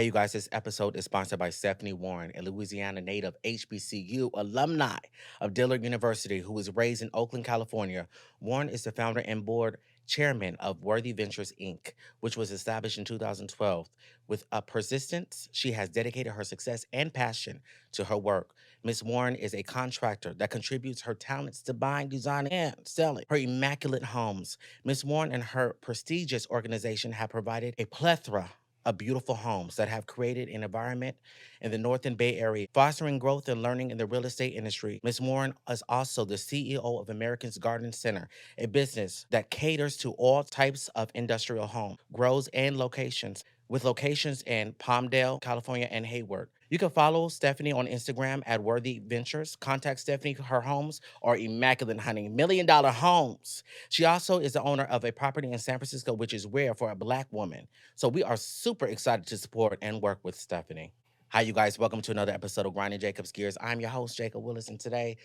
Hey, you guys, this episode is sponsored by Stephanie Warren, a Louisiana native HBCU alumni of Dillard University who was raised in Oakland, California. Warren is the founder and board chairman of Worthy Ventures, Inc., which was established in 2012. With a persistence, she has dedicated her success and passion to her work. Ms. Warren is a contractor that contributes her talents to buying, designing, and selling her immaculate homes. Ms. Warren and her prestigious organization have provided a plethora of beautiful homes that have created an environment in the Northern Bay Area, fostering growth and learning in the real estate industry. Ms. Warren is also the CEO of American's Garden Center, a business that caters to all types of industrial home, grows, and locations, with locations in Palmdale, California, and Hayward. You can follow Stephanie on Instagram at Worthy Ventures. Contact Stephanie. Her homes are immaculate, honey. $1 million homes. She also is the owner of a property in San Francisco, which is rare for a Black woman. So we are super excited to support and work with Stephanie. Hi, you guys. Welcome to another episode of Grinding Jacob's Gears. I'm your host, Jacob Willis, and today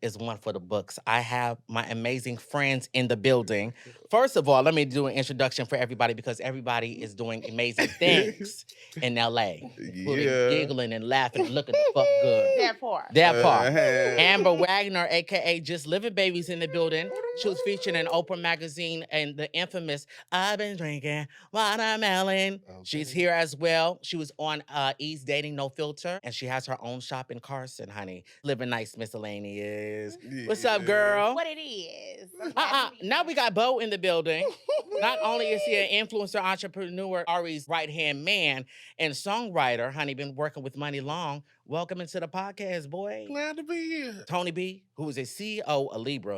is one for the books. I have my amazing friends in the building. First of all, let me do an introduction for everybody because everybody is doing amazing things in LA. Including giggling and laughing and looking the fuck good. That part. Amber Wagner, aka Jstlbby Baby's in the building. She was featured in Oprah magazine and the infamous I've Been Drinking Watermelon. Okay. She's here as well. She was on E's Dating No Filter, and she has her own shop in Carson, honey. Living Nice Miscellaneous. Yeah. What's up, girl? What it is. Now we got Beau in the building. Not only is he an influencer, entrepreneur, Ari's right-hand man, and songwriter, honey, been working with Money long. Welcome into the podcast, boy. Glad to be here. Tony B, who is a CEO of Libra.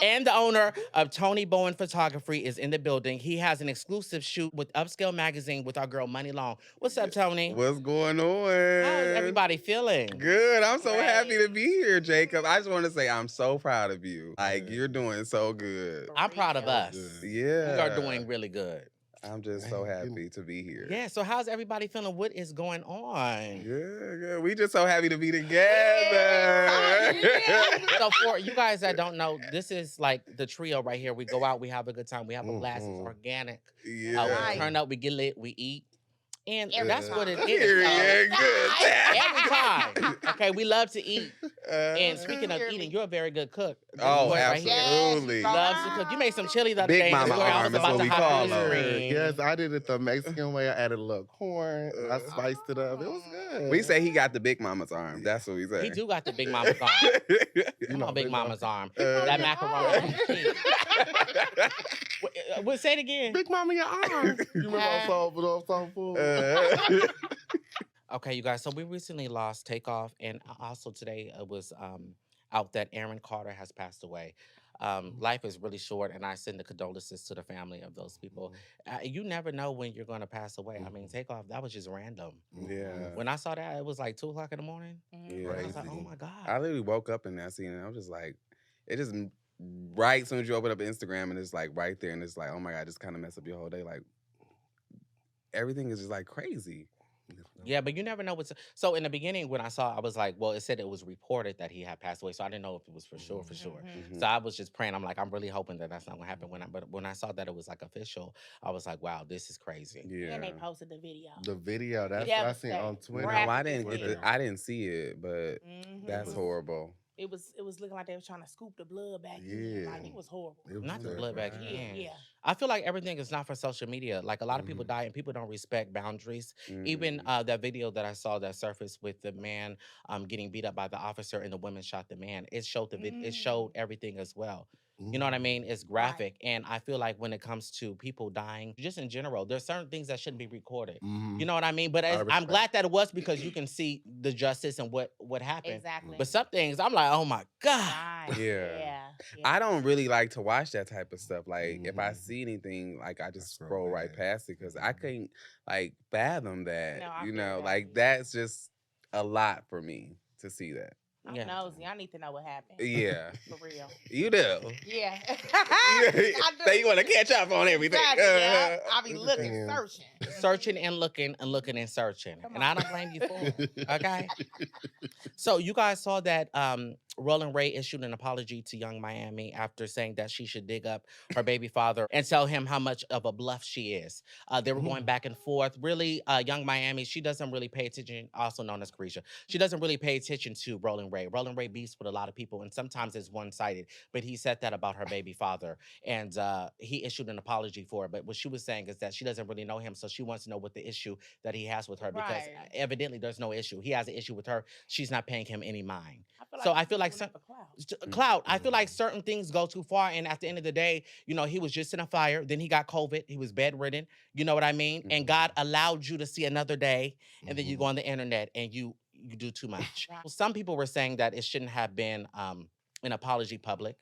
And the owner of Tony Bowen Photography is in the building. He has an exclusive shoot with Upscale Magazine with our girl Money Long. What's up, Tony? What's going on? How's everybody feeling? Good. I'm so happy to be here, Jacob. I just want to say I'm so proud of you. Like, you're doing so good. I'm proud of us. Yeah. We are doing really good. I'm just so happy to be here. Yeah, so how's everybody feeling? What is going on? Good. We just so happy to be together. So for you guys that don't know, this is like the trio right here. We go out, we have a good time, we have a blast, it's organic. Yeah. We turn up, we get lit, we eat. And that's what it is. Good. Every time. Okay, we love to eat. And speaking of eating, you're a very good cook. Oh, right absolutely. Loves to cook. You made some chili the other Big day. mama arm is what we call her. Yes, I did it the Mexican way. I added a little corn. I spiced it up. It was good. We say he got the big mama's arm. That's what we say. He do got the big mama's arm. Come on, big mama's arm. That macaroni and cheese. Well, say it again. Big mama, your arm. You remember I saw some food? Okay, you guys. So we recently lost Takeoff, and also today it was out that Aaron Carter has passed away. Life is really short, and I send the condolences to the family of those people. You never know when you're going to pass away. I mean, Takeoff, that was just random. Yeah. When I saw that, it was like 2 o'clock in the morning. Yeah. I was like, oh my God. I literally woke up in that scene, and I was just like, it just right as soon as you open up Instagram, and it's like right there, and it's like, oh my God, just kind of mess up your whole day. Like, everything is just like crazy. Yeah, but you never know what's. So in the beginning, when I saw, I was like, well, it said it was reported that he had passed away, so I didn't know if it was for sure. Mm-hmm. So I was just praying. I'm like, I'm really hoping that that's not gonna happen. But when I saw that it was like official, I was like, wow, this is crazy. Yeah. And they posted the video. The video, that's what I seen on Twitter. No, I didn't get I didn't see it, but that's horrible. It was looking like they was trying to scoop the blood back in. Yeah. Like, it was horrible. Not the blood back in. Yeah. I feel like everything is not for social media. Like a lot of people die and people don't respect boundaries. Even that video that I saw that surfaced with the man getting beat up by the officer and the woman shot the man. It showed it showed everything as well. You know what I mean? It's graphic. Right. And I feel like when it comes to people dying, just in general, there's certain things that shouldn't be recorded. You know what I mean? But I'm glad that it was because you can see the justice and what happened. Exactly. But some things, I'm like, oh my God. Right. Yeah. I don't really like to watch that type of stuff. Like, if I see anything, like, I just scroll right past it because I can't, like, fathom that. No, you know, like, that's just a lot for me to see that. I'm nosy. I need to know what happened. Yeah. For real. You do. Yeah. So you want to catch up on everything. Exactly, yeah. I'll be looking, searching. Searching and looking and searching. And I don't blame you for it. Okay? So you guys saw that Roland Ray issued an apology to Young Miami after saying that she should dig up her baby father and tell him how much of a bluff she is. They were going back and forth. Really, Young Miami, she doesn't really pay attention, also known as Carisha. She doesn't really pay attention to Roland Ray. Roland Ray beefs with a lot of people, and sometimes it's one-sided. But he said that about her baby father, and he issued an apology for it. But what she was saying is that she doesn't really know him, so she wants to know what the issue that he has with her, because Right. evidently there's no issue. He has an issue with her. She's not paying him any mind. I feel like some Clout. I feel like certain things go too far, and at the end of the day, you know, he was just in a fire. Then he got COVID. He was bedridden. You know what I mean? And God allowed you to see another day, and then you go on the internet and you do too much. Right. Well, some people were saying that it shouldn't have been an apology public,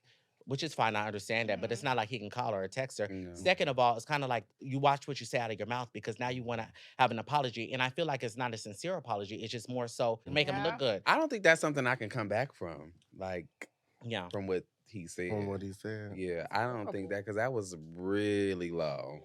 which is fine. I understand that, but it's not like he can call her or text her. No. Second of all, it's kind of like you watch what you say out of your mouth, because now you want to have an apology, and I feel like it's not a sincere apology. It's just more so to make him look good. I don't think that's something I can come back from. Like, Yeah. from what he said. From what he said. Yeah, I don't think that, because that was really low.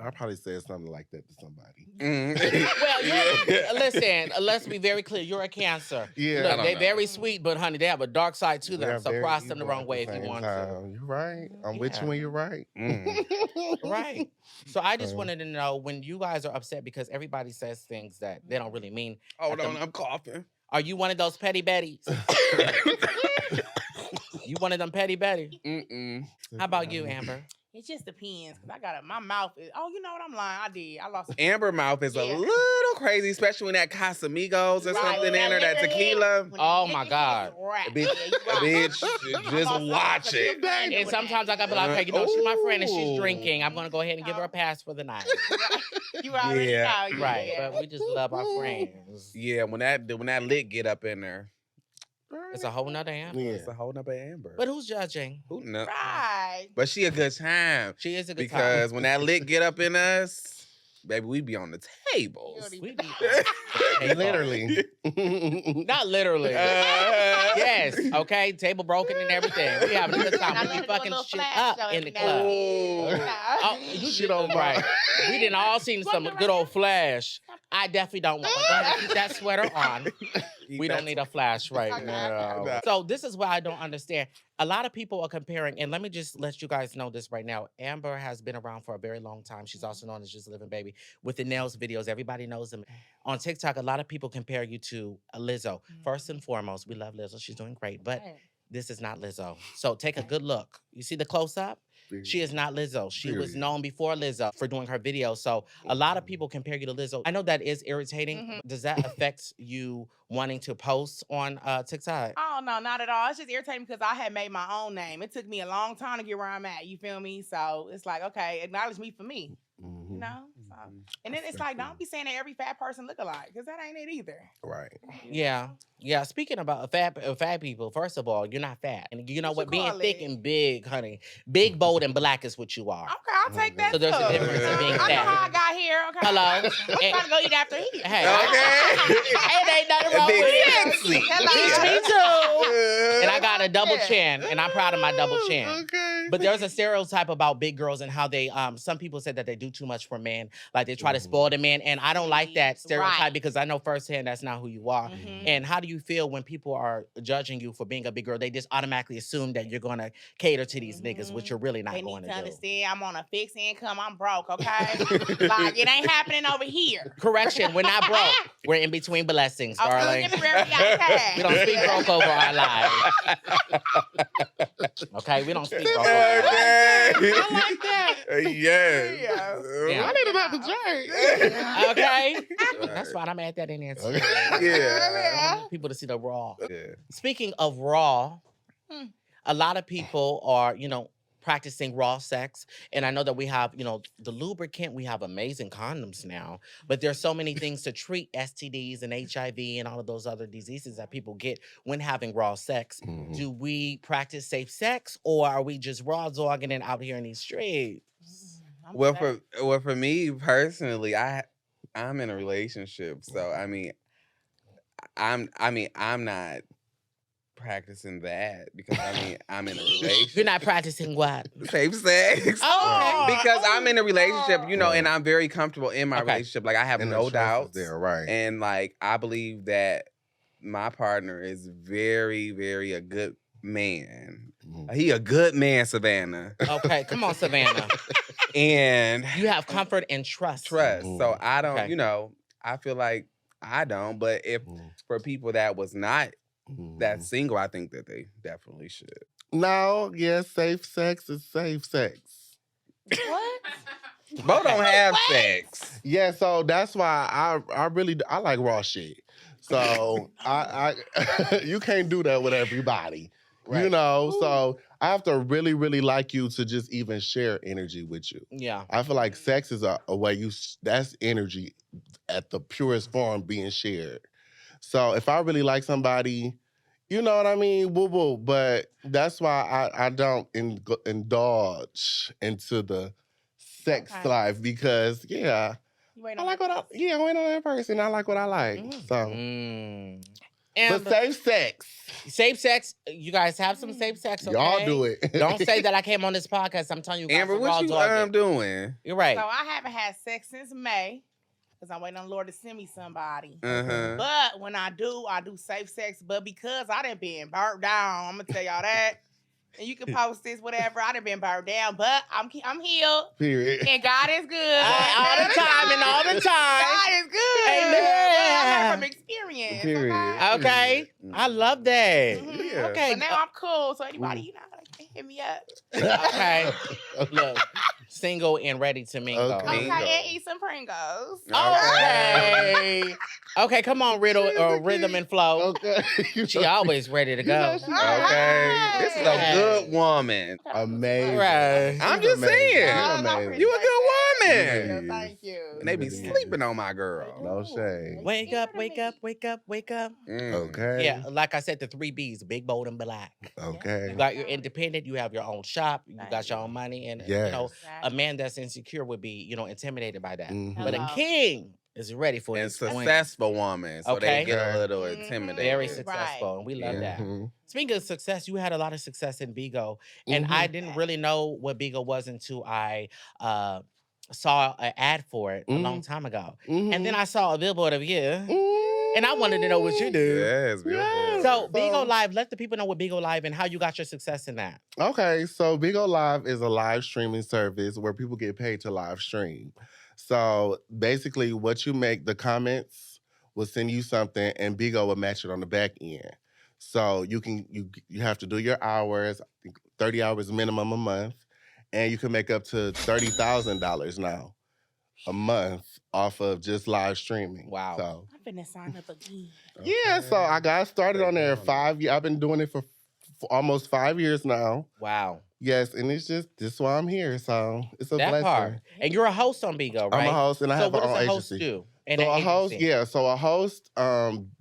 I probably said something like that to somebody. Well, listen, let's be very clear. You're a Cancer. Yeah. Look, I don't they're know. very sweet, but honey, they have a dark side to them. They're So very cross them the evil wrong at way the if you same want time. You're right. I'm with Yeah. you when you're right. Mm. to. Right. So I just wanted to know, when you guys are upset because everybody says things that they don't really mean. Hold At on, the- I'm coughing. Are you one of those petty betties? You one of them petty betty? Mm-mm. How about you, Amber? It just depends, because I got my mouth is. Oh, you know what? I'm lying. I did. I lost. Amber mouth is a Yeah. little crazy, especially when that Casamigos or Right, something in her, that liquor tequila. When Oh, the my liquor God. hits, right. Bitch, Yeah, you right. bitch, just watch it. And sometimes I gotta be like, okay, you know, she's my friend and she's drinking. I'm gonna go ahead and give her a pass for the night. You already Yeah. know. Right. Yeah. But we just love our friends. Yeah, when that lick get up in there, It's a whole nother Amber. Yeah. it's a whole nother Amber. But who's judging? Who knows? Right. But she a good time, She is a good time. because when that lick get up in us, baby, we be on the tables. We be- Literally. Not literally. Yes. Okay. Table broken and everything. We having a good And I time. love We to be do a fucking little shit flash up show in the every now and club. then. Oh, you She don't right. mind. We didn't all seen some good old flash. I definitely don't want to keep that sweater on. We don't need a flash right now. No. So this is what I don't understand. A lot of people are comparing, and let me just let you guys know this right now. Amber has been around for a very long time. She's also known as Jstlbby Baby with the nails videos. Everybody knows them. On TikTok, a lot of people compare you to Lizzo. First and foremost, we love Lizzo. She's doing great, but this is not Lizzo. So take a good look. You see the close up? She is not Lizzo. She was Period. known before Lizzo for doing her videos. So a lot of people compare you to Lizzo. I know that is irritating. Does that affect you wanting to post on TikTok? Oh, no, not at all. It's just irritating because I had made my own name. It took me a long time to get where I'm at. You feel me? So it's like, okay, acknowledge me for me. You know? So, and then it's like, don't be saying that every fat person look alike, because that ain't it either. Right. Yeah. Yeah. Speaking about fat people, first of all, you're not fat. And you know What what? you Being call thick it? and big, honey. Big, bold, and black is what you are. Okay, I'll take that. So there's a too. difference in being I know fat. how I got here. Okay. Hello? I'm trying to go eat after here. Hey, Okay. it ain't nothing wrong Big with it. sexy. Hello. Me too. And I got a double Yeah. chin, and I'm proud of my double chin. Okay. But there's a stereotype about big girls and how they, some people said that they do too much for men. Like they try to spoil the man. And I don't like that stereotype Right. because I know firsthand that's not who you are. Mhm. And how do you feel when people are judging you for being a big girl? They just automatically assume that you're going to cater to these niggas, which you're really not They going need to to do. understand I'm on a fixed income. I'm broke, okay? Like, it ain't happening over here. Correction, we're not broke. We're in between blessings, darling. Temporary, we got cash. We don't speak broke over our lives. Okay, we don't speak broke over our lives. Okay. I like that. Yes. Yeah. I need another drink. Okay, that's fine. I'm gonna add that in there too. Okay. Yeah. I want people to see the raw. Yeah. Speaking of raw, Hmm. a lot of people are, practicing raw sex. And I know that we have, the lubricant, we have amazing condoms now, but there's so many things to treat STDs and HIV and all of those other diseases that people get when having raw sex. Mhm. Do we practice safe sex, or are we just raw dogging it out here in these streets? I'm Well, sorry. for me personally, I'm in a relationship, so I'm not practicing that because I'm in a relationship. You're not practicing what? Safe sex. Oh, okay. Because I'm in a relationship, Yeah. and I'm very comfortable in my Okay. relationship. Like I have And the no choice is doubts. there, right. And like I believe that my partner is very, very a good man. He a good man, Savannah. Okay, come on, Savannah. And You have comfort and trust. So I don't, Okay. I feel like I don't. But if for people that was not that single, I think that they definitely should. No, yeah, safe sex is safe sex. What? Both don't have sex. Yeah, so that's why I really I like raw shit. So I you can't do that with everybody. Right. You know, so I have to really, really like you to just even share energy with you. Yeah. I feel like sex is a way that's energy at the purest form being shared. So if I really like somebody, you know what I mean? Woo woo. But that's why I don't indulge into the sex life because, yeah, I like what I wait on that person. I like what I like. So, but safe sex. Safe sex. You guys have some safe sex, okay? Y'all do it. Don't say that I came on this podcast. I'm telling you guys. Amber, what you doing? You're right. So I haven't had sex since May. Because I'm waiting on the Lord to send me somebody. Uh-huh. But when I do safe sex. But because I done been burnt down, I'm going to tell y'all that. And you can post this, whatever. I done been burnt down. But I'm healed. Period. And God is good. All the time and all the time. God is good. Amen. I learned from experience. Period. Okay. I love that. Yeah. Okay. But now I'm cool. So anybody, can hit me up. Okay. Look, single and ready to mingle. Okay, and eat some Pringles. Okay. Okay, come on, rhythm and flow. Okay. She always ready to go. Okay. This is a good woman. Amazing. Right. I'm just saying. Amazing. You a good Thank woman. you. Thank you. And they be sleeping on my girl. No shame. Wake up, wake up, wake up, wake up. Okay. Yeah, like I said, the 3 B's, big, bold, and black. Okay. You got your independent, you have your own shop, you got your own money, and you know, a man that's insecure would be, intimidated by that. But a king is ready for And his queen. successful woman. So they get a little intimidated. Very successful, and we love that. Speaking of success, you had a lot of success in Bigo, and I didn't really know what Bigo was until I saw an ad for it a long time ago. And then I saw a billboard of you, and I wanted to know what you do. Yes, beautiful. So Bigo Live, let the people know what Bigo Live and how you got your success in that. Okay, so Bigo Live is a live streaming service where people get paid to live stream. So basically, what you make, the comments will send you something, and Bigo will match it on the back end. So you have to do your hours, 30 hours minimum a month, and you can make up to $30,000 now a month off of just live streaming. Wow. So I'm finna sign up again. yeah, so I got started on there 5 years. I've been doing it for almost 5 years now. Wow. Yes, and it's just this is why I'm here. So it's a That blessing. part. And you're a host on Bigo, right? I'm a host, and I have my own what does a host agency. do? And So an a host, agency? yeah. So a host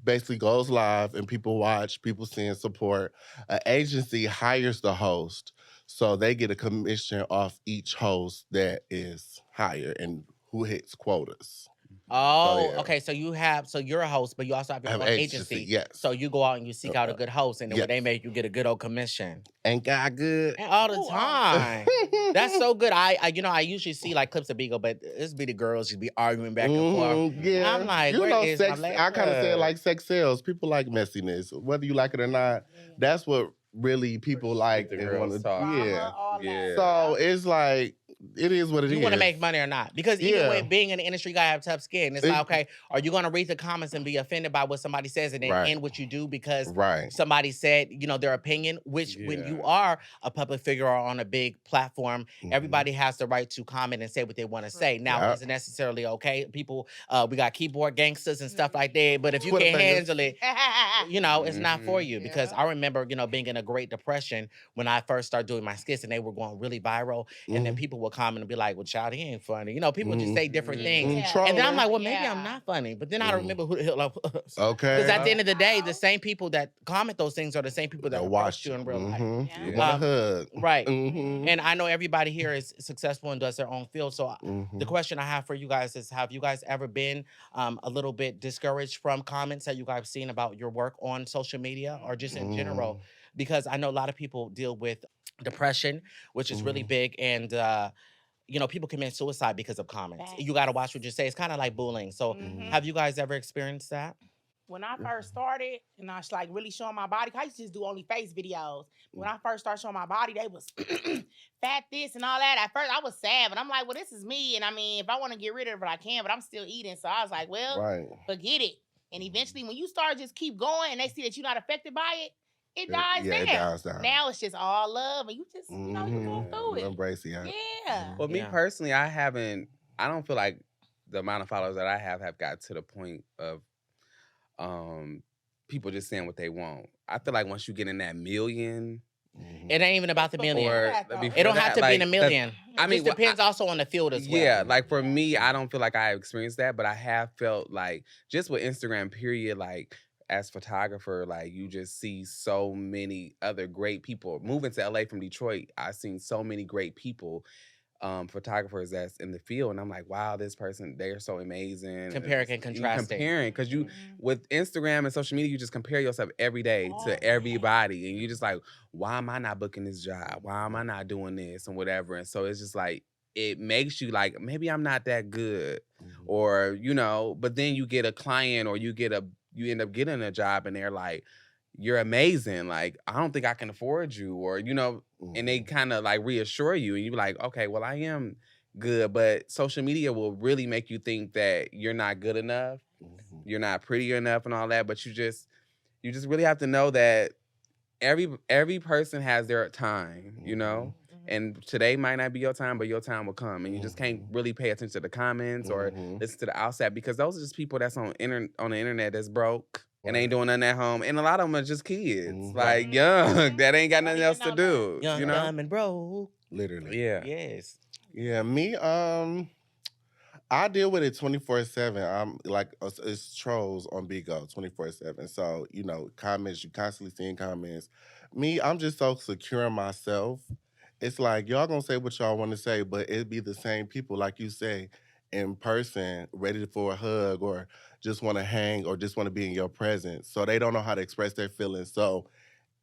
basically goes live and people watch, people send support. An agency hires the host, so they get a commission off each host that is hired and who hits quotas. Oh, yeah. okay. So you're a host, but you also have your I have own an agency. agency, yes. So you go out and you seek out a good host, and then yes. when they make you get a good old commission. Ain't God good? And all the time. That's so good. I usually see like clips of Bigo, but this be the girls just be arguing back and forth. Yeah. I'm like, you where know, is sex. my I kind of say it letter? like sex sells. People like messiness, whether you like it or not. That's what really people like. The and girls wanna- talk. Yeah. Yeah. So it's like it is what it is. You want to make money or not? Because even Yeah. with being in the industry, you gotta have tough skin. It's like, okay, are you gonna read the comments and be offended by what somebody says and then Right. end what you do because Right. somebody said, their opinion, which when you are a public figure or on a big platform, everybody has the right to comment and say what they want to say. Now, Yep. is it necessarily okay? People, we got keyboard gangsters and stuff like that, but if you Twitter can't fingers. handle it, it's not for you. Because I remember, being in a Great Depression when I first started doing my skits and they were going really viral, and then people would comment and be like, well, child, he ain't funny. People just say different things. Yeah. And then I'm Trolling. like, well, maybe I'm not funny. But then I don't remember who the hell I was. Okay. Because at the end of the day, the same people that comment those things are the same people that They'll watch watch you in real life. Yeah. You want a hug. Right. Mm-hmm. And I know everybody here is successful and does their own field. So Mm-hmm. the question I have for you guys is, have you guys ever been a little bit discouraged from comments that you guys have seen about your work on social media or just in general? Because I know a lot of people deal with depression, which is really big. And, people commit suicide because of comments. Facts. You got to watch what you say. It's kind of like bullying. So have you guys ever experienced that? when I first started and I was like really showing my body, 'cause I used to just do only face videos. When I first started showing my body, they was fat this and all that. At first, I was sad, but I'm like, well, this is me. And I mean, if I want to get rid of it, I can, but I'm still eating. So I was like, well, Right. forget it. And eventually, when you start just keep going and they see that you're not affected by it, it dies Yeah, down. it dies down. Now it's just all love, and you just, you know, you go through it. Embrace it. Yeah. Well, me personally, I don't feel like the amount of followers that I have got to the point of people just saying what they want. I feel like once you get in that million, It ain't even about the million. or It don't have to be in a million. I mean, it just depends also on the field as well. Yeah, like for me, I don't feel like I experienced that, but I have felt like just with Instagram, period, like as photographer, like you just see so many other great people. Moving to LA from Detroit, I've seen so many great people, photographers that's in the field, and I'm like, wow, this person, they're so amazing. Comparing and contrasting. Comparing, because you with Instagram and social media, you just compare yourself every day to everybody, and you just like, why am I not booking this job? Why am I not doing this and whatever? And so it's just like it makes you like, maybe I'm not that good, or you know. But then you get a client, or you end up getting a job, and they're like, you're amazing. Like, I don't think I can afford you, or, you know, and they kind of like reassure you, and you're like, okay, well, I am good. But social media will really make you think that you're not good enough, you're not pretty enough and all that. But you just really have to know that every person has their time, you know? And today might not be your time, but your time will come. And you just can't really pay attention to the comments or listen to the outside, because those are just people that's on the internet that's broke and ain't doing nothing at home. And a lot of them are just kids, like young, that ain't got nothing else to do. Young, you know? dumb, and broke. Literally. Yeah. Yes. Yeah, me, I deal with it 24/7. I'm like, it's trolls on Bigo 24/7. So, you know, comments, you constantly seeing comments. Me, I'm just so secure in myself. It's like, y'all gonna say what y'all want to say, but it be the same people, like you say, in person, ready for a hug or just want to hang or just want to be in your presence. So they don't know how to express their feelings. So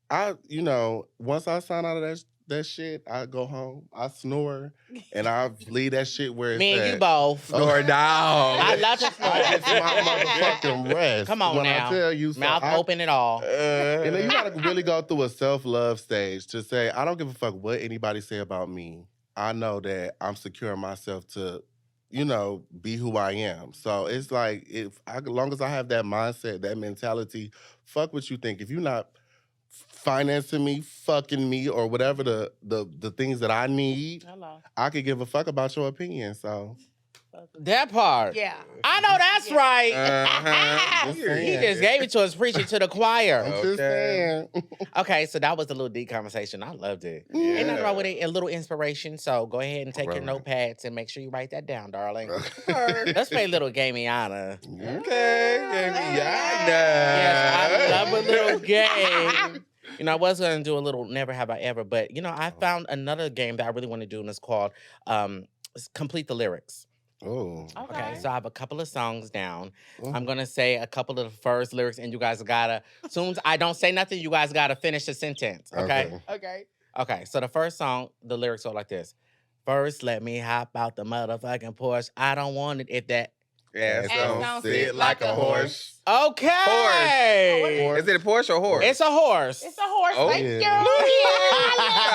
once I sign out of that shit, I go home, I snore, and I leave that shit where it's Me and at. you both. Snore down. I love to snore. I get my motherfucking rest. Come on when now. I tell you, so Mouth open and all. you know, you gotta really go through a self-love stage to say, I don't give a fuck what anybody say about me. I know that I'm secure in myself to, you know, be who I am. So it's like, as long as I have that mindset, that mentality, fuck what you think. If you're not financing me, fucking me, or whatever the things that I need, I could give a fuck about your opinion. So that part. Yeah. I know that's right. Just He saying. just gave it to us, preaching to the choir. I'm just saying. Okay, so that was a little deep conversation. I loved it. Ain't nothing wrong with it. A little inspiration. So go ahead and take your notepads and make sure you write that down, darling. Let's play a little Gamiana. Okay, Gamiana. Yes, I love a little game. You know, I was going to do a little Never Have I Ever, but, you know, I found another game that I really want to do, and it's called Complete the Lyrics. Oh. Okay, so I have a couple of songs down. I'm going to say a couple of the first lyrics, and you guys gotta, as soon as I don't say nothing, you guys gotta finish the sentence, okay? Okay, so the first song, the lyrics go like this. First, let me hop out the motherfucking Porsche. I don't want it if that... Ass don't sit like a horse. Okay. Horse. Is it a Porsche or horse? It's a horse. It's a horse. Oh. Thank you.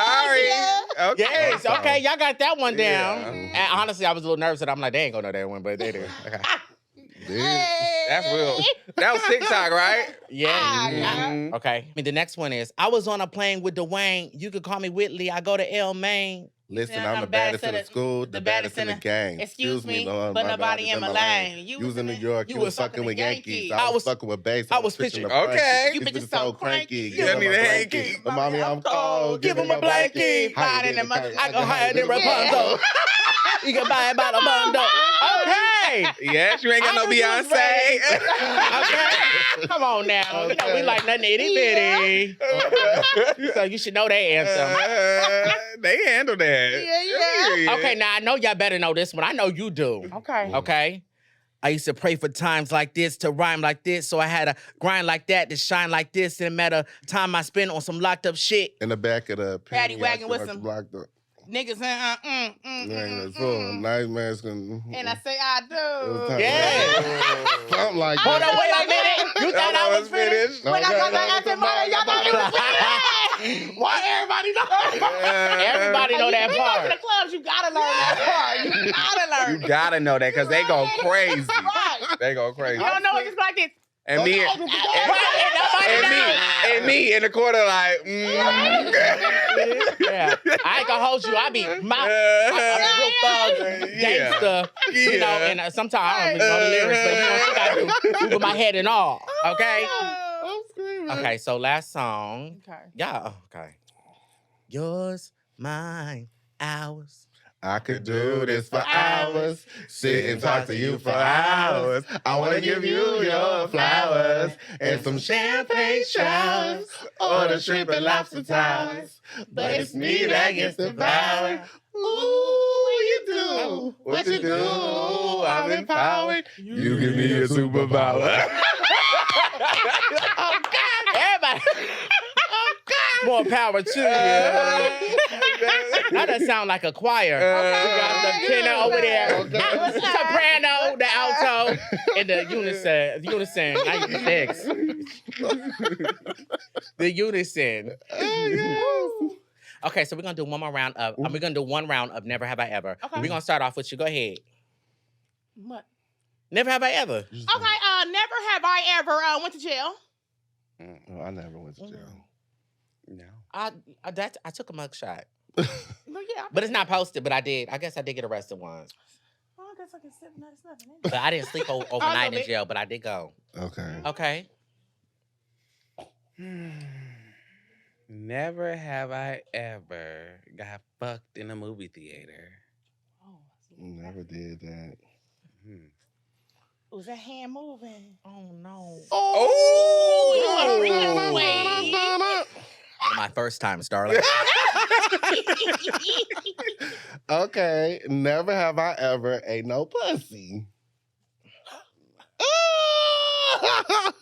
Sorry. Okay. Yes, okay, y'all got that one down. Yeah. And honestly, I was a little nervous that I'm like, they ain't gonna know that one, but they do. Okay. That's real. That was TikTok, right? Yeah. Okay. I mean, the next one is, I was on a plane with Dwayne. You could call me Whitley. I go to El Maine. Listen, I'm the baddest in the school, the baddest in the gang. Excuse me, but nobody in my lane. You was in New York, you was fucking with Yankees. I I was was fucking with bass. I was pitching. Okay. You bitches so cranky. You need a hanky. But mommy, I'm cold. Give him a blankie. Hide in the mud. I go hide in Rapunzel. You can buy it by the bundle. Okay. Yes, you ain't got no Beyonce. Okay. Come on now. You know, we like nothing itty bitty. So you should know that anthem. They handle that. Yeah. Okay, now I know y'all better know this one. I know you do. Okay. Okay. I used to pray for times like this, to rhyme like this, so I had to grind like that, to shine like this. And matter time I spent on some locked up shit. In the back of the Paddy wagon with some blocked up. niggas Nice mask. and I say I do. Yeah. Something like Hold that. on, wait a minute. You thought I was finished? When I got that after mine, y'all thought it was finished. Why everybody know? Everybody know that We go to part. the clubs, you gotta learn that part. You gotta learn You gotta know that because they go crazy. Right. They go crazy. You don't know it just like this. And me, and me in the corner like, Yeah, I ain't gonna hold you. I'm real thug, gangster, you know. And sometimes I don't even know the lyrics, but you know what I do with my head and all. Okay. I'm screaming. Okay. So last song. Okay. Yeah. Okay. Yours, mine, ours. I could do this for hours, sit and talk to you for hours. I want to give you your flowers and some champagne showers or the shrimp and lobster towers. But it's me that gets the power. Ooh, you do what you do. I'm empowered. You give me a superpower. Oh God! Everybody. More power to you. That doesn't sound like a choir. We got the tenor over there, soprano, the alto, and the unison. I use six. The unison. Okay, so we're gonna do one more round of. We're gonna do one round of Never Have I Ever. Okay. We're gonna start off with you. Go ahead. What? Never have I ever. Okay, never have I ever went to jail. Oh, I never went to jail. no. I took a mug shot, No, yeah. but it's not posted. But I did. I guess I did get arrested once. Well, I guess I can sit. That's nothing. But I didn't sleep overnight in bit. jail. But I did go. Okay. Okay. Never have I ever got fucked in a movie theater. Never did that. Was that hand moving? Oh no. Oh, you My first time, Starlight. Okay, never have I ever ate no pussy.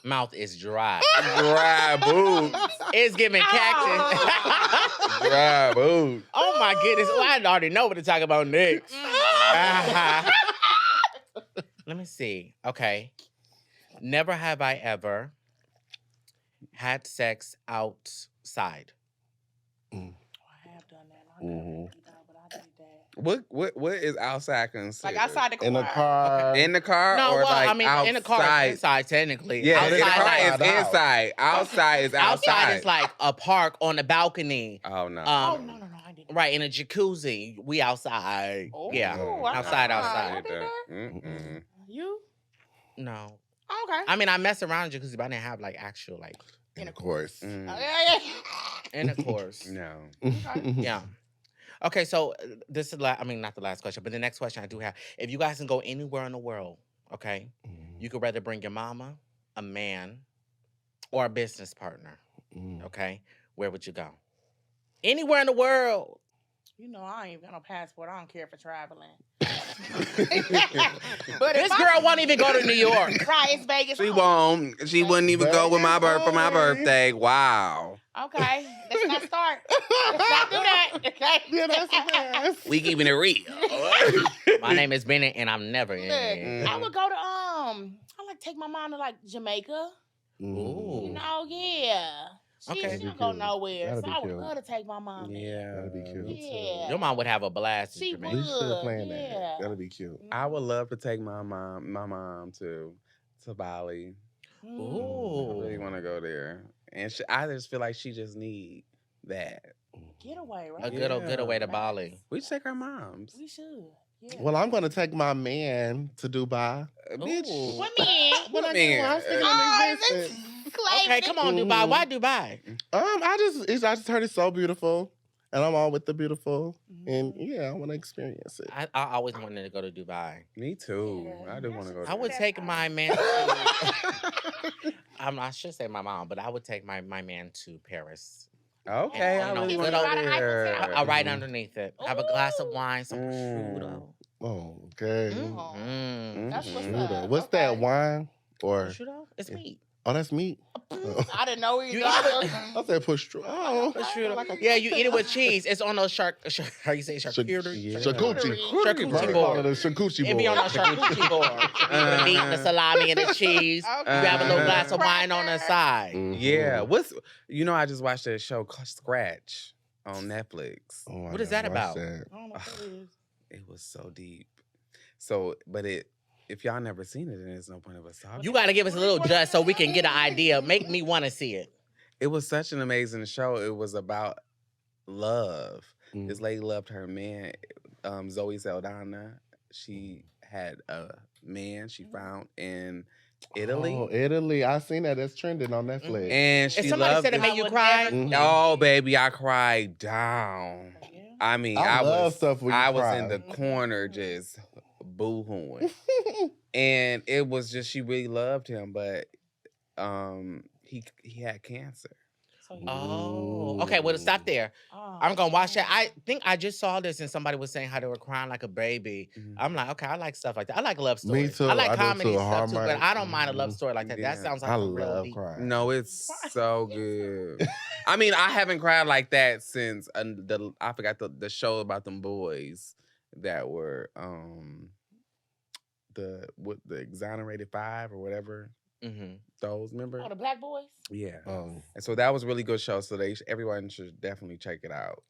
Mouth is dry. Dry boots. It's giving cactus. Dry boots. Oh my goodness. Well, I already know what to talk about next. Let me see. Okay. Never have I ever had sex outside. I have done that. I but I did that. What is outside considered? Like outside the car. In the car. In the car No, or well, like I mean, outside? in the car is inside, technically. Yeah, in the car outside, is outside. inside. Outside is outside. outside is like a park on the balcony. Oh no. Oh, no, I didn't. Right, in a jacuzzi. We outside. Oh, Yeah. I Outside, did outside. I did that. Mm-mm. You? No. Oh, okay. I mean, I mess around in jacuzzi, but I didn't have like actual like Of course. Mm. Yeah. intercourse. No. Yeah. Okay, so this is not the last question, but the next question I do have. If you guys can go anywhere in the world, okay, you could rather bring your mama, a man, or a business partner, okay? Where would you go? Anywhere in the world. You know, I ain't even got no passport. I don't care for traveling. But this girl won't even go to New York. Right, it's Vegas. She won't. She wouldn't even go with my for my birthday. Wow. Okay, let's not start. Let's not do that. Okay. Yeah, that's fast. We keeping it real. My name is Bennett, and I'm never in Look, there. I would go to I like take my mom to like Jamaica. Ooh. You know, yeah. Okay. She don't go nowhere. That'd So be I would cute. love to take my mom. Yeah, That'd be cute. Yeah. Your mom would have a blast in She Jamaica. We should would, plan yeah. that. That'd be cute. I would love to take my mom to Bali. I Ooh. really want to go there, and I just feel like she just need that. Getaway, right? A good away to Bali. We should take our moms. We should. Yeah. Well, I'm gonna take my man to Dubai. Bitch. Ooh. What man? What I man? do, I'm speaking Oh, on this existence. Okay, come on, Dubai. Why Dubai? I just heard it's so beautiful, and I'm all with the beautiful, and yeah, I want to experience it. I always wanted to go to Dubai. Me too. Yeah. I do want to go. I would That's take fine. my man to, I should say my mom, but I would take my man to Paris. Okay, I You know, really want good to old- go there. I'll right underneath it. Have a glass of wine, some prosciutto. Oh, okay. Mm. That's what's Mhm. up. What's that wine or? Prosciutto? It's meat. Oh, that's meat. I didn't know You you. I said push through. Oh, Yeah, you eat it with cheese. It's on those how you say charcuterie? Charcuterie. Charcuterie Mama call board. it a charcuterie It be on board. the charcuterie board. The meat, the salami, and the cheese. Okay. You have a little glass of wine on the side. Yeah. I just watched a show called Scratch on Netflix. Oh, I What is gotta that watch about? that. I don't know what it is. It was so deep. So, but if y'all never seen it, then there's no point of us talking. You got to give us a little just so we can get an idea. Make me want to see it. It was such an amazing show. It was about love. Mm. This lady loved her man, Zoe Saldana. She had a man she found in Italy. Oh, Italy. I seen that. That's trending on Netflix. And she If somebody loved said it it. made you would cry, never- Mhm. Oh, baby, I cried down. Yeah. I mean, I love was stuff where you I was cry. in the corner just boo-hooing. And it was just she really loved him, but he had cancer. So he- Oh, okay. Well, stop there. Oh, I'm gonna watch that. I think I just saw this and somebody was saying how they were crying like a baby. Mhm. I'm like, okay, I like stuff like that. I like love Me stories. too. I like I do comedy too. stuff too, but Hallmark. I don't mind a love story like that. That Yeah. sounds like I a real love deep. crying. No, it's so good. I mean, I haven't cried like that since I forgot the show about them boys that were the Exonerated Five or whatever. Mm-hmm. Those, remember? Oh, the Black Boys. Yeah. Oh. And so that was a really good show. So everyone should definitely check it out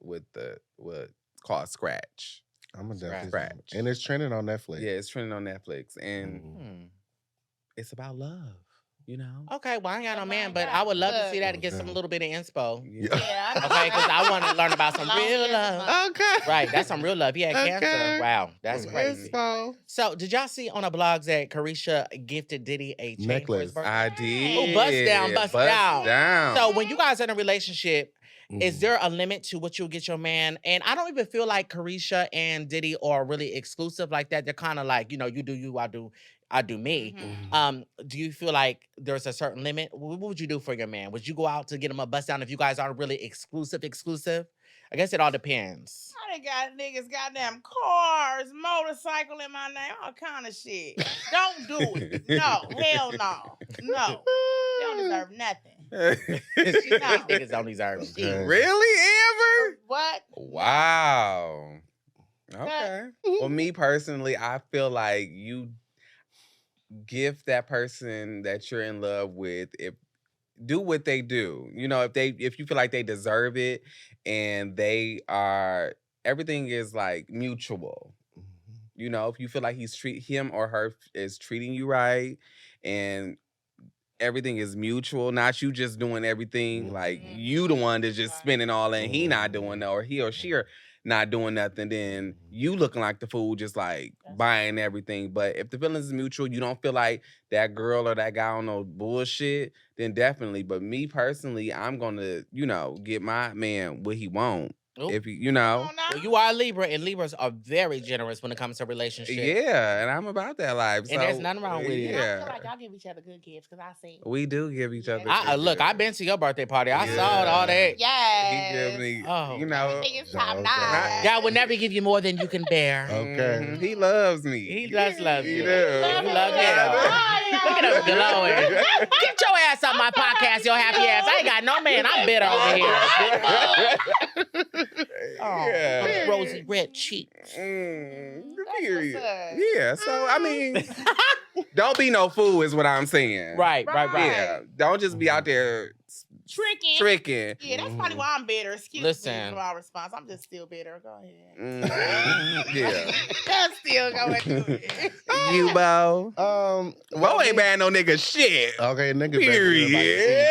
called Scratch. I'm gonna definitely. Scratch. And it's trending on Netflix. Yeah, it's trending on Netflix, and Mhm. it's about love. You know. Okay, well, I ain't got no Oh man, my but God, I would love to look. see that and get some Okay. little bit of inspo. Yeah. Yeah. I know. Okay, because I want to learn about some Long real as love. it's Okay. Right, that's some real love. He had Okay. cancer. Wow, that's Mhm. crazy. Inspo. So, did y'all see on the blogs that Carisha gifted Diddy a chain for his Necklace. birthday? I did. Oh, bust down, bust down. down. So, when you guys are in a relationship, is Mhm. there a limit to what you'll get your man? And I don't even feel like Carisha and Diddy are really exclusive like that. They're kind of like, you do you, I do me. Mhm. Do you feel like there's a certain limit? What would you do for your man? Would you go out to get him a bust down if you guys aren't really exclusive? I guess it all depends. I done got niggas goddamn cars, motorcycle in my name, all kind of shit. Don't do it. No, hell no. No. They don't deserve nothing. These niggas don't deserve shit. Okay. Really, Amber? What? Wow. Okay. Well, me personally, I feel like you gift that person that you're in love with, do what they do. If you feel like they deserve it and everything is like mutual. If you feel like him or her is treating you right and everything is mutual, not you just doing everything like you the one that's just spending all that and he not doing that, or he or she are not doing nothing, then you looking like the fool just like buying everything. But if the feelings is mutual, you don't feel like that girl or that guy on no bullshit, then definitely. But me personally, I'm gonna, get my man what he want. Ooh. If Come on now. Well, you are a Libra, and Libras are very generous when it comes to relationships. yeah, and I'm about that life. And there's nothing wrong with it. I Yeah, feel like y'all give each other good gifts because I see. we do give each other. Yeah. good Look, gifts. I've been to your birthday party. I Yeah. saw all that. He Yes. gives me, Oh. Everything is top Okay. notch. God will never give you more than you can bear. Okay. Mhm. He loves me. He does love He you. does. He loves you. Look at him glowing. Get your ass on my podcast, your happy ass. I ain't got no man. I'm bitter over here. Oh, Yeah. those rosy red cheeks. Period. what's up. Yeah. So I mean, don't be no fool, is what I'm saying. Right. Yeah. Don't just be out there tricking. Yeah, that's probably why I'm bitter. Excuse Listen. me for my response. I'm just still bitter. Go ahead. Yeah. I'm still going through it. You, Bo. Bo ain't bad no nigga shit. Okay, nigga. Period.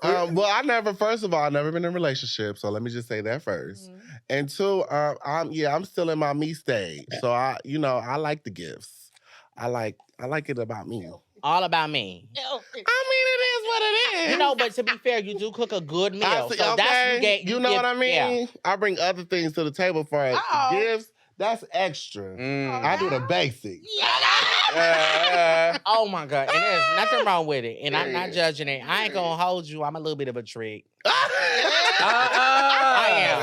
Well, I never been in a relationship, so let me just say that first. And two, I'm still in my me stage. So I like the gifts. I like it about me. All about me. No. I mean, it is what it is. But to be fair, you do cook a good meal. I see- So that's you know what I mean? Yeah. I bring other things to the table for us. Oh. Gifts, that's extra. I do the basics. Oh my God. And there's nothing wrong with it. And I'm not judging it. I ain't gonna hold you. I'm a little bit of a trick. I am.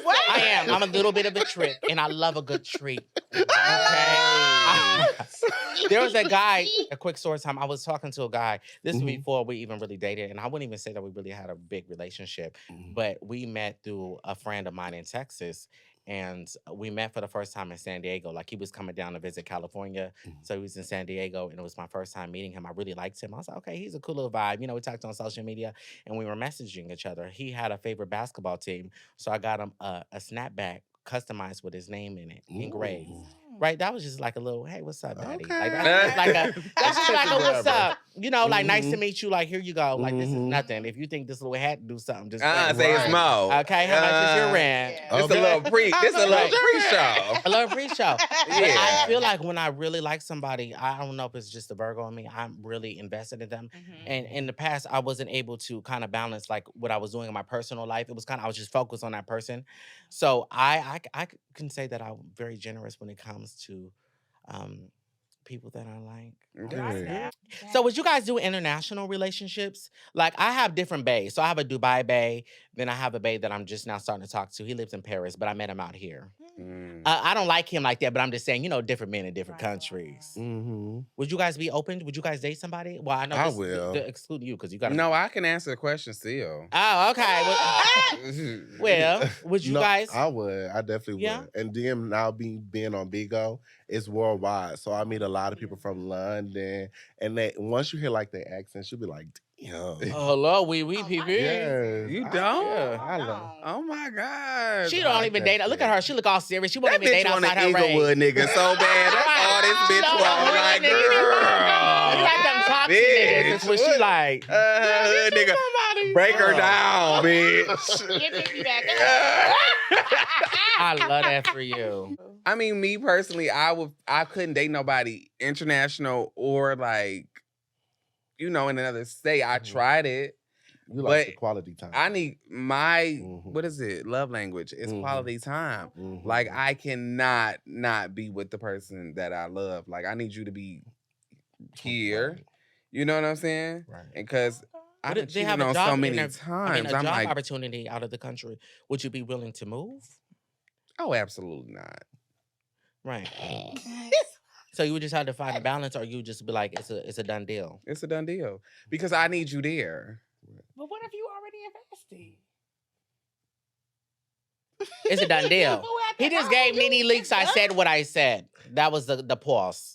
What? I am. I'm a little bit of a trick. And I love a good treat. There was a guy, a quick story time. I was talking to a guy. This was Mhm. before we even really dated. And I wouldn't even say that we really had a big relationship. Mhm. But we met through a friend of mine in Texas. And we met for the first time in San Diego. Like he was coming down to visit California. Mhm. So he was in San Diego. And it was my first time meeting him. I really liked him. I was like, okay, he's a cool little vibe. You know, we talked on social media and we were messaging each other. He had a favorite basketball team. So I got him a snapback customized with his name in it, engraved. Ooh. Right, that was just like a little, hey, what's up, daddy? Okay. Like that's just like a, that's just like a what's up? You know, like nice to Mhm. meet you. Like here you go. Like this is Mhm. nothing. If you think this little hat do something, just Say it's Right. Mo. okay. How much is your rent? Yeah. This a little this a little pre-show. A little pre-show. But Yeah. I feel like when I really like somebody, I don't know if it's just the Virgo in me. I'm really invested in them. And in the past, I wasn't able to kind of balance like what I was doing in my personal life. It was kind of I was just focused on that person. So I can say that I'm very generous when it comes to people that I like. Okay. So would you guys do international relationships? Like I have different bays. So I have a Dubai bay, then I have a bay that I'm just now starting to talk to. He lives in Paris, but I met him out here. Mm. I don't like him like that, but I'm just saying, you know, different men in different Right. countries. Mm-hmm. Would you guys be open? Would you guys date somebody? Well, I know I this, will. excluding you because you got to. No, I can answer the question still. Oh, okay. Well, would you No, guys? I would. I definitely Yeah? would. And then now being on Bigo, it's worldwide. So I meet a lot of people from London. And they once you hear like their accents, you'll be like, damn. Oh, hello, wee Oh, PP. Yes. You I- don't? Yeah, I love. Oh my God. She I don't like even that date. Look shit. at her. She look all serious. She won't That even date bitch want outside an her race. Inglewood nigga so bad. That's all this bitch No, want. no, Like, nigga, girl. You like them toxic niggas. That's what she like. Nigga, break her down, bitch. Get Vicky back up. I love that for you. I mean, me personally, I couldn't date nobody international or like, you know, in another state. I Mhm. tried it. You like the But quality time. I need my Mhm. what is it? Love language. It's Mhm. quality time. Mhm. Like I cannot not be with the person that I love. Like I need you to be here. Right. You know what I'm saying? Right. And because I've But been if they cheated have a on job so many a times. job I'm like, opportunity out of the country, would you be willing to move? oh, absolutely not. Right. So you would just have to find a balance, or you would just be like, it's a done deal. It's a done deal because I need you there. But what if you already invested? It's a done deal. Who at He the just home, gave me you any leaks. I done? said what I said. That was the pause.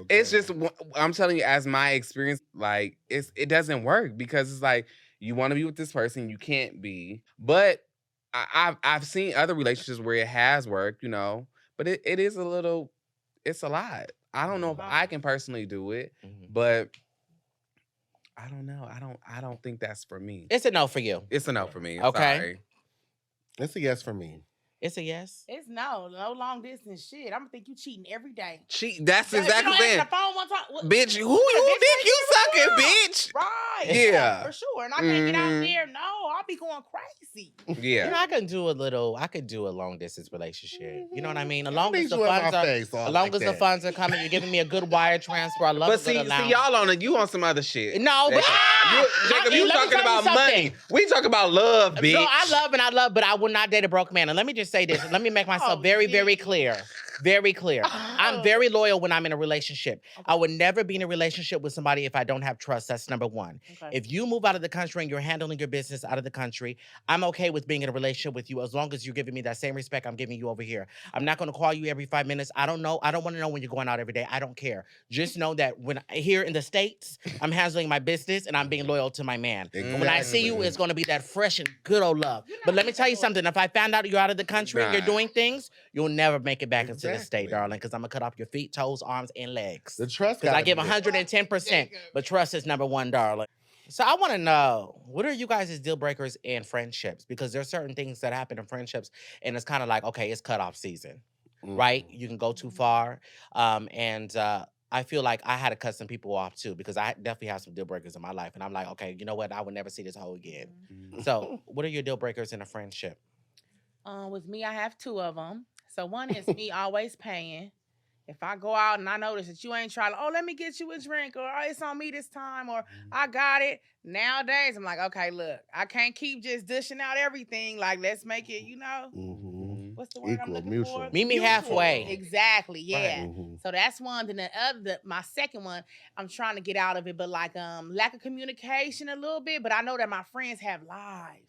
It's Okay. just I'm telling you, as my experience, like it doesn't work because it's like you want to be with this person, you can't be. But I've seen other relationships where it has worked, you know. But it is it's a lot. I don't know if I can personally do it, Mhm. but I don't know. I don't think that's for me. It's a no for you. It's a no for me. Okay. Sorry. It's a yes for me. It's a yes. It's no long distance shit. I'm gonna think you cheating every day. That's If you exactly don't answer saying. the phone one time, what- Bitch, who bitch dick you ain't sucking, doing bitch? Right. Yeah. For sure. And I can't get out Mhm. there. No, I'll be going crazy. You know, Yeah. I could do a long distance relationship. You know what I mean? As long Need as the you in my funds are, face all as long like as the that. funds are coming, you're giving me a good wire transfer. I love But a good see, allowance. y'all on some other shit. No, but Jacob, you let me talking tell you about something. money. We talking about love, bitch. No, I love, but I would not date a broke man. And let me just say this. Let me make myself Oh, very, very shit. clear. Very clear. I'm very loyal when I'm in a relationship. I would never be in a relationship with somebody if I don't have trust. That's number one. Okay. If you move out of the country and you're handling your business out of the country, I'm okay with being in a relationship with you as long as you're giving me that same respect I'm giving you over here. I'm not going to call you every 5 minutes. I don't know. I don't want to know when you're going out every day. I don't care. Just know that when here in the States, I'm handling my business and I'm being loyal to my man. And when I see you, it's going to be that fresh and good old love. But let me tell you something. If I found out you're out of the country and you're Nah. doing things, you'll never make it back into the state, Exactly. darling, because I'm going to cut off your feet, toes, arms, and legs. The trust Because I gotta give be there. 110%, but trust is number one, darling. So I want to know, what are you guys' deal breakers in friendships? Because there's certain things that happen in friendships, and it's kind of like, okay, it's cutoff season, right? You can go too far. I feel like I had to cut some people off too, because I definitely have some deal breakers in my life. And I'm like, okay, you know what? I would never see this hoe again. So what are your deal breakers in a friendship? With me, I have two of them. So one is me always paying. If I go out and I notice that you ain't trying to, oh, let me get you a drink, or oh, it's on me this time, or I got it. Nowadays, I'm like, okay, look, I can't keep just dishing out everything. Like, let's make it, you know. Mhm. what's the word I'm Equal, looking mutual. for? Meet me Mutual. halfway. Exactly. Yeah. Mhm. So that's one. Then the other, my second one, I'm trying to get out of it, but like lack of communication a little bit. But I know that my friends have lives.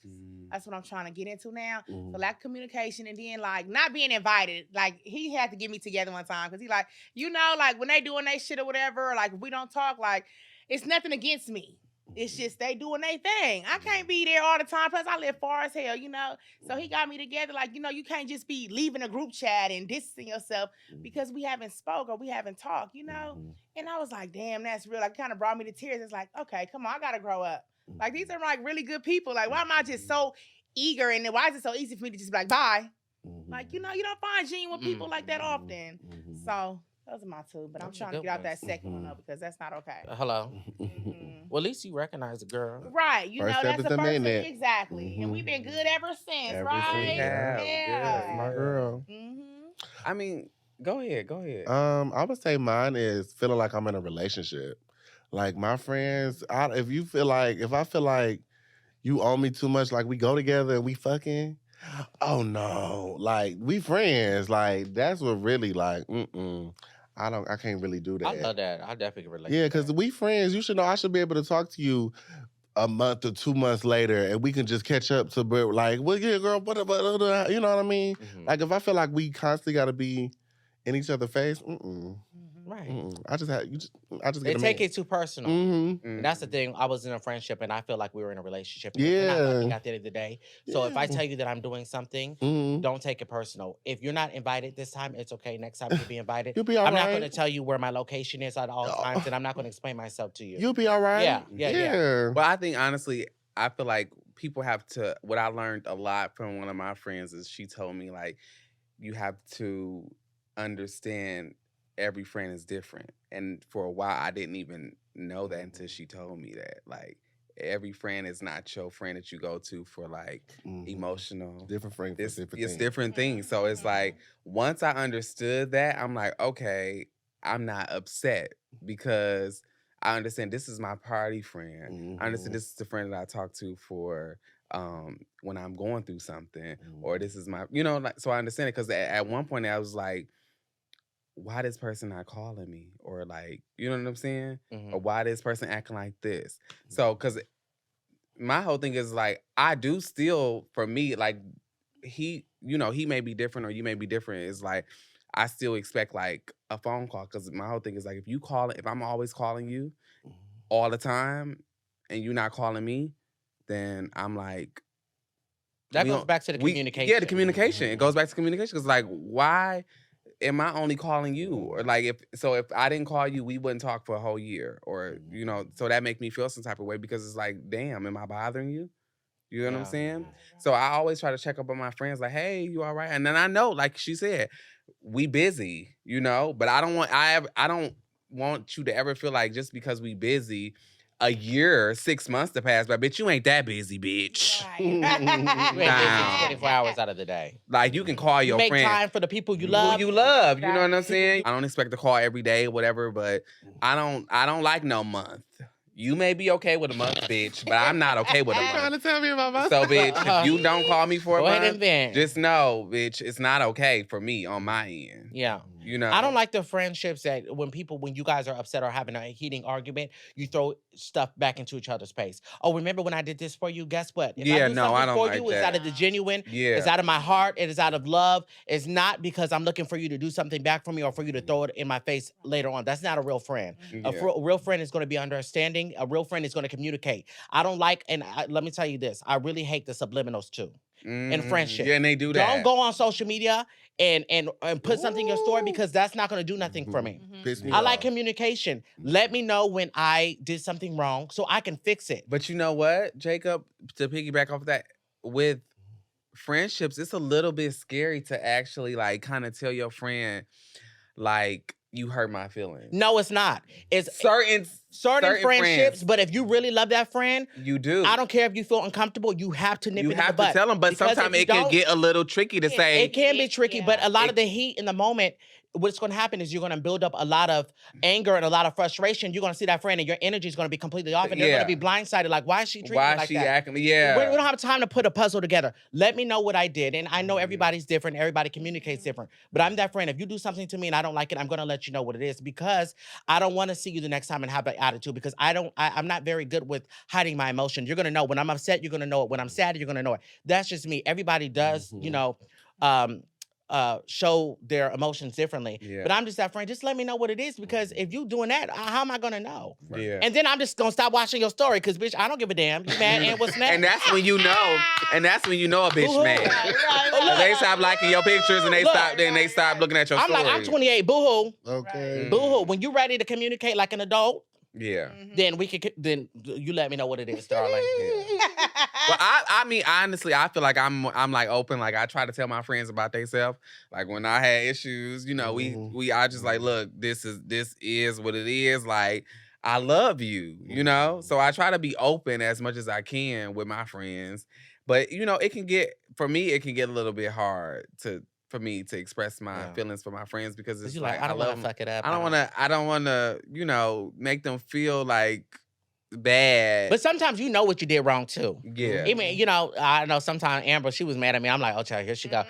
That's what I'm trying to get into now. Mhm. So lack of communication, and then like not being invited. Like he had to get me together one time because he like, you know, like when they doing they shit or whatever, or like if we don't talk, like it's nothing against me. It's just they doing their thing. I can't be there all the time. Plus, I live far as hell, you know. So he got me together. Like, you know, you can't just be leaving a group chat and distancing yourself because we haven't spoke or we haven't talked, you know. And I was like, damn, that's real. Like, kind of brought me to tears. It's like, okay, come on, I gotta grow up. Like, these are like really good people. Like, why am I just so eager? And why is it so easy for me to just be like, bye? Like, you know, you don't find genuine people like that often. So those are my two. But I'm Those are trying to good get out ones. that second one though because that's not okay. Hello. Mhm. Well, at least you recognize the girl. Right, you First know step that's is the the first thing, minute. exactly, and we've been good ever since, Ever right? since, yeah. Yeah, Good. My girl. I mean, go ahead. I would say mine is feeling like I'm in a relationship. Like my friends, if I feel like you owe me too much, like we go together and we fucking, oh no, like we friends, like that's what really like, I can't really do that. I love that. I definitely can relate. Yeah, to that. because we friends, you should know I should be able to talk to you a month or 2 months later and we can just catch up to like, well, yeah, girl, you know what I mean? Like if I feel like we constantly gotta be in each other's face, Right. I just get They a take man. it too personal. And that's the thing. I was in a friendship and I feel like we were in a relationship. And we're not fucking at the end of the day. So if I tell you that I'm doing something, don't take it personal. If you're not invited this time, it's okay. Next time you'll be invited. You'll be all I'm not right. going to tell you where my location is at all times, and I'm not going to explain myself to you. You'll be all right. Yeah. Well, I think honestly, I feel like people have to. What I learned a lot from one of my friends is she told me like, you have to understand every friend is different. And for a while, I didn't even know that until she told me that. Like, every friend is not your friend that you go to for like emotional. Different friends. It's different things. So it's like, once I understood that, I'm like, okay, I'm not upset because I understand this is my party friend. I understand this is the friend that I talk to for when I'm going through something, or this is my, you know, like, so I understand it because at one point I was like, why this person not calling me? Or like, you know what I'm saying? Or why this person acting like this? So, because my whole thing is like, I do still, for me, like, he may be different or you may be different. It's like, I still expect like a phone call because my whole thing is like, if I'm always calling you all the time and you're not calling me, then I'm like, that goes back to the communication. Yeah, the communication. It goes back to communication because like, why am I only calling you? Or like, if I didn't call you, we wouldn't talk for a whole year. Or, you know, so that make me feel some type of way because it's like, damn, am I bothering you? You know what I'm saying? So I always try to check up on my friends like, hey, you all right? And then I know, like she said, we busy, you know, but I don't want you to ever feel like just because we busy, a year, 6 months to pass by, bitch, you ain't that busy, bitch. Right. You ain't busy 24 hours out of the day. Like, you can call your Make friend. time for the people you love. Who you love, you know what I'm saying? I don't expect to call every day, whatever, but I don't like no month. You may be okay with a month, bitch, but I'm not okay with a month. Trying to tell me about my So, bitch, if you don't call me for a Go ahead month, and vent. just know, bitch, it's not okay for me on my end. Yeah. You know? I don't like the friendships that when you guys are upset or having a heating argument, you throw stuff back into each other's face. Oh, remember when I did this for you? Guess what? If I do something don't for like you, that. it's out of the genuine. Yeah. It's out of my heart. It is out of love. It's not because I'm looking for you to do something back for me or for you to throw it in my face later on. That's not a real friend. Yeah. A real friend is going to be understanding. A real friend is going to communicate. I don't like, let me tell you this. I really hate the subliminals too. In friendship. Yeah, and they do that. Don't go on social media and put something in your story because that's not going to do nothing for me. Piss me I like off. communication. Let me know when I did something wrong so I can fix it. But you know what, Jacob, to piggyback off that, with friendships, it's a little bit scary to actually like kind of tell your friend, like, you hurt my feelings. No, it's not. It's certain friendships, friends. but if you really love that friend, You do. I don't care if you feel uncomfortable, you have to nip You it in the have butt. to tell them, but Because sometimes if you it can don't- get a little tricky to say. It can be tricky, but a lot of the heat in the moment, what's going to happen is you're going to build up a lot of anger and a lot of frustration. You're going to see that friend and your energy is going to be completely off and they're going to be blindsided. Like, why is she treating me like that? Why is she acting? Yeah. We don't have time to put a puzzle together. Let me know what I did. And I know everybody's different. Everybody communicates different. But I'm that friend. If you do something to me and I don't like it, I'm going to let you know what it is because I don't want to see you the next time and have that attitude because I'm not very good with hiding my emotion. You're going to know when I'm upset, you're going to know it. When I'm sad, you're going to know it. That's just me. Everybody does, show their emotions differently. Yeah. But I'm just that friend. Just let me know what it is because if you doing that, how am I going to know? Yeah. And then I'm just going to stop watching your story because, bitch, I don't give a damn. You mad and what's next? And that's when you know. And that's when you know a bitch Boo-hoo. mad. Right. They stop liking your pictures and they stop looking at your I'm story. like, I'm 28, boo-hoo. Okay. Right. Boo-hoo. When you ready to communicate like an adult, Yeah. then then you let me know what it is, darling. Well, I mean, honestly, I feel like I'm like open. Like I try to tell my friends about themselves. Like when I had issues, I just like, look, this is what it is. Like I love you, So I try to be open as much as I can with my friends. But it can get a little bit hard for me to express my feelings for my friends because it's you like I don't want to fuck it up. I don't want to, make them feel like bad. But sometimes you know what you did wrong too. Yeah. I mean, I know sometimes Amber, she was mad at me. I'm like, oh, child, here she go.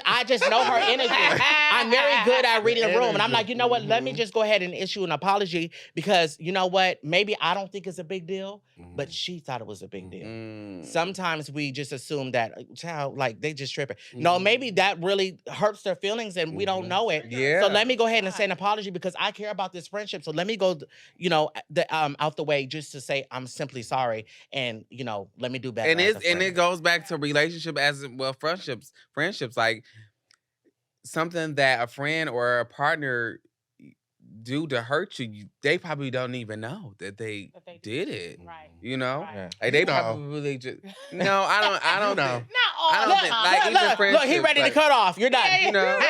I just know her energy. I'm very good at reading the room. And I'm like, you know what? Let me just go ahead and issue an apology because you know what? Maybe I don't think it's a big deal, but she thought it was a big deal. Sometimes we just assume that, child, like they just tripping. No, maybe that really hurts their feelings and we don't know it. Yeah. So let me go ahead and say an apology because I care about this friendship. So let me go, out the way just to say I'm simply sorry and let me do better. And it goes back to relationship as well, friendships like something that a friend or a partner do to hurt you, they probably don't even know that they did it. Right. Yeah. Like they probably just no, I don't know. Not all. I don't think like even look, he ready to cut off. You're done. Yeah, You're done.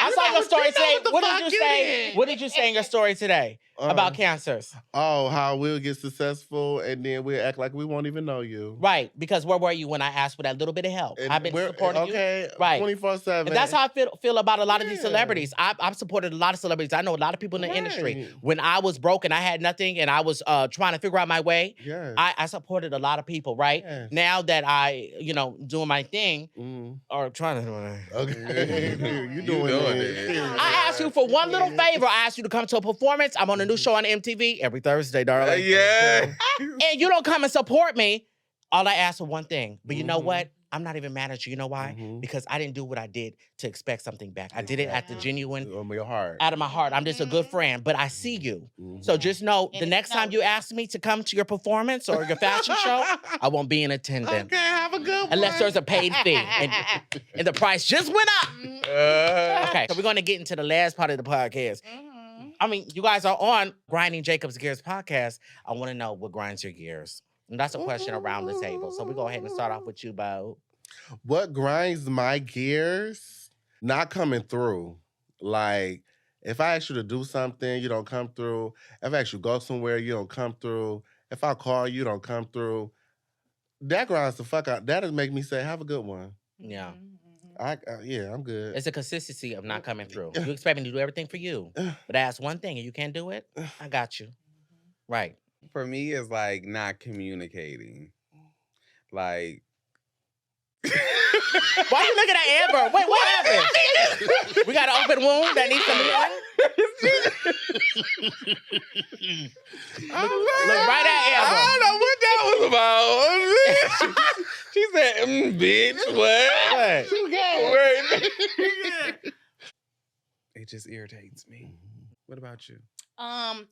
I saw your story today. What did you say? did. What did you say in your story today about cancers? Oh, how we'll get successful and then we'll act like we won't even know you. Right, because where were you when I asked for that little bit of help? And I've been supporting you. Okay, Right. 24/7. And that's how I feel about a lot of these Yeah. celebrities. I've supported a lot of celebrities. I know a lot of people in the industry. Right. When I was broke and I had nothing and I was trying to figure out my way, Yes. I supported a lot of people, right? Yes. Now that I, doing my thing or trying to do it. Okay. you doing it. I asked you for one little favor. I asked you to come to a performance. I'm on a new show on MTV every Thursday, darling. Yeah. And you don't come and support me. All I asked for one thing. But you know what? I'm not even mad at you. You know why? Because I didn't do what I did to expect something back. I did it at the genuine, On your heart. out of my heart. I'm just a good friend, but I see you. So just know the next time you ask me to come to your performance or your fashion show, I won't be in attendance. Okay, have a good one. Unless there's a paid fee. And the price just went up. Okay, so we're going to get into the last part of the podcast. I mean, you guys are on Grinding Jacob's Gears podcast. I want to know what grinds your gears. And that's a question around the table. So we go ahead and start off with you, Beau. What grinds my gears? Not coming through. Like, if I ask you to do something, you don't come through. If I ask you to go somewhere, you don't come through. If I call you, don't come through. That grinds the fuck out. That'll make me say, have a good one. Yeah. I'm good. It's a consistency of not coming through. You expect me to do everything for you. But I ask one thing and you can't do it, I got you. Right. For me, it's like not communicating. Like Why you looking at Amber? Wait, what happened? We got an open wound that needs some Look right at Amber. I don't know what that was about. She said, bitch, what? It just irritates me. What about you?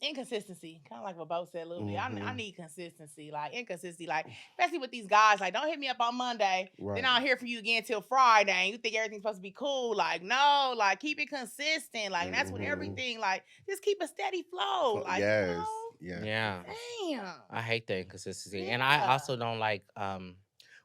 Inconsistency. Kind of like what Beau said a little bit. I need consistency. Like, inconsistency. Like, especially with these guys. Like, don't hit me up on Monday. Right. Then I'll hear from you again till Friday. And you think everything's supposed to be cool. Like, no. Like, keep it consistent. Like, that's with everything. Like, just keep a steady flow. Like, yes. Yeah. Damn. I hate the inconsistency. And I also don't like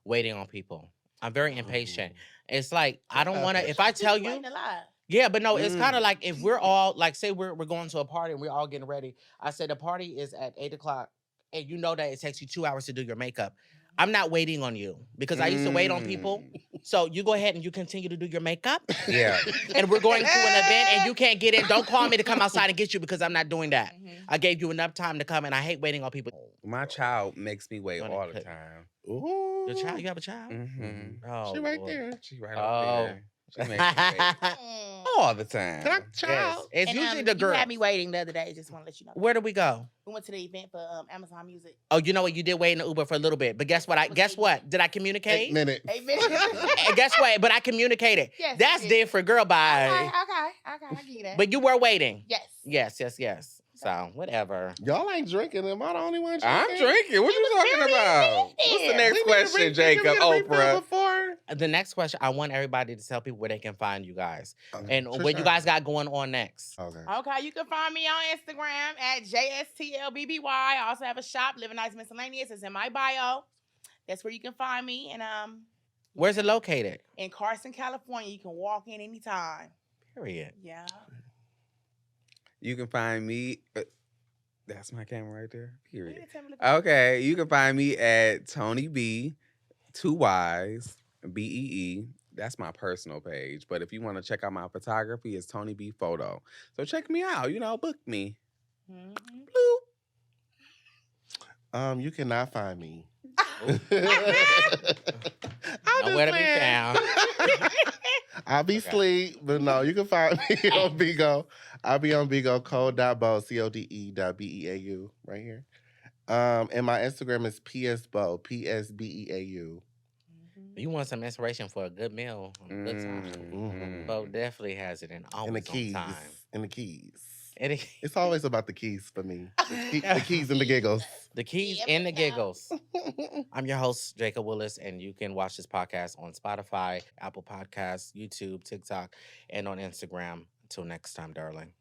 waiting on people. I'm very impatient. It's like, I don't want to, if I tell you. Waiting a lot. Yeah, but no, it's kind of like if we're all, like, say we're going to a party and we're all getting ready. I said the party is at 8 o'clock and you know that it takes you 2 hours to do your makeup. I'm not waiting on you because I used to wait on people. Mm. So you go ahead and you continue to do your makeup. Yeah. And we're going to an event and you can't get in. Don't call me to come outside and get you because I'm not doing that. I gave you enough time to come and I hate waiting on people. My child makes me wait Gonna all the cook. time. Ooh. Your child? You have a child? Mm-hmm. Oh, She right Lord. there. She right over there. She makes me wait Mm. all the time. Can I, Yes. child? It's And, usually the You girl. had me waiting the other day. Just want to let you know. Where did we go? We went to the event for Amazon Music. Oh, you know what? You did wait in the Uber for a little bit. But guess what? Guess what? Did I 8 communicate? minutes. 8 minutes. And guess what? But I communicated. Yes, That's you did. different, girl. Bye. Okay. I get that. But you were waiting. yes. Yes. So, whatever. Y'all ain't drinking. Am I the only one drinking? I'm drinking. What you was talking very about? What's the invested. next question, Jacob? Oprah. Before? The next question, I want everybody to tell people where they can find you guys. And For what you sure. guys got going on next. Okay. Okay, you can find me on Instagram at Jstlbby. I also have a shop, Living Nice Miscellaneous. It's in my bio. That's where you can find me. And Where's it located? in Carson, California, you can walk in anytime. Period. Yeah. You can find me. That's my camera right there. You Period. can tell me look- Okay, you can find me at Tony B, 2 Y's, BEE. That's my personal page. But if you want to check out my photography, it's Tony B Photo. So check me out. Book me. Mhm. Bloop. You cannot find me. Nowhere to be found. I'll be asleep, but no, you can find me on Bigo. I'll be on Bigo, Code.Beau, Code.Beau, right here. And my Instagram is Psbeau, Psbeau. You want some inspiration for a good meal, a good time. Mhm. Bo definitely has it and always And the keys. on time. And the keys. And It's always about the keys for me. The keys and the giggles. the keys Yep, and the yeah. giggles. I'm your host, Jacob Willis, and you can watch this podcast on Spotify, Apple Podcasts, YouTube, TikTok, and on Instagram. Until next time, darling.